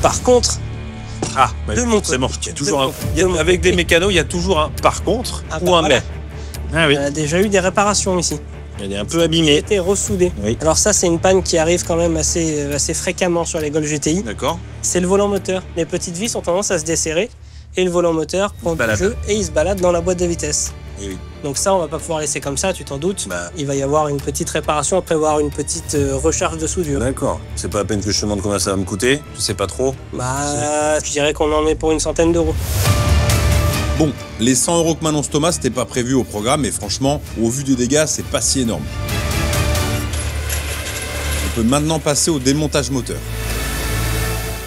Par contre, Ah, bah, de mon forcément, côté. il y a toujours De mon avec des côté. mécanos, il y a toujours un par contre Ah, ou bah, un voilà. mais. Ah oui, On a déjà eu des réparations ici. il est un peu abîmé. C'était ressoudé. Oui. Alors ça, c'est une panne qui arrive quand même assez fréquemment sur les Golf GTI. D'accord. C'est le volant moteur. Les petites vis ont tendance à se desserrer et le volant moteur prend du balade. jeu et il se balade dans la boîte de vitesse. Et oui. Donc ça, on va pas pouvoir laisser comme ça, tu t'en doutes. Bah. Il va y avoir une petite réparation, après avoir une petite recharge de soudure. D'accord. C'est pas à peine que je te demande combien ça va me coûter. Je sais pas trop. Bah, je dirais qu'on en est pour une centaine d'euros. Bon, les 100 € que m'annonce Thomas, c'était pas prévu au programme, mais franchement, au vu des dégâts, c'est pas si énorme. On peut maintenant passer au démontage moteur.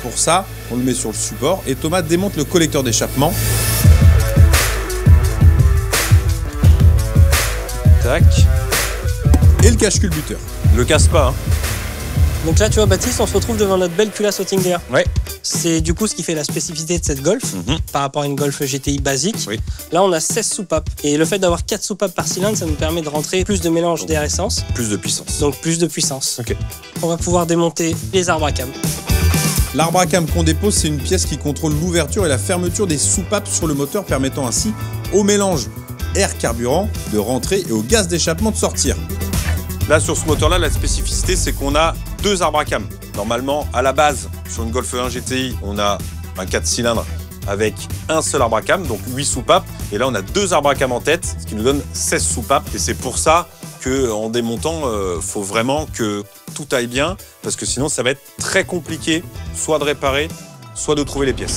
Pour ça, on le met sur le support et Thomas démonte le collecteur d'échappement. Tac. Et le cache-culbuteur. Le casse pas, hein. Donc là, tu vois, Baptiste, on se retrouve devant notre belle culasse Oettinger. Ouais. C'est du coup ce qui fait la spécificité de cette Golf par rapport à une Golf GTI basique. Oui. Là, on a 16 soupapes. Et le fait d'avoir 4 soupapes par cylindre, ça nous permet de rentrer plus de mélange d'air-essence, Plus de puissance. donc plus de puissance. Ok. On va pouvoir démonter les arbres à cam. L'arbre à cam qu'on dépose, c'est une pièce qui contrôle l'ouverture et la fermeture des soupapes sur le moteur, permettant ainsi au mélange air-carburant de rentrer et au gaz d'échappement de sortir. Là, sur ce moteur-là, la spécificité, c'est qu'on a 2 arbres à cam. Normalement, à la base, sur une Golf 1 GTI, on a un 4 cylindres avec un seul arbre à cam, donc 8 soupapes. Et là, on a 2 arbres à cam en tête, ce qui nous donne 16 soupapes. Et c'est pour ça qu'en démontant, faut vraiment que tout aille bien, parce que sinon, ça va être très compliqué, soit de réparer, soit de trouver les pièces.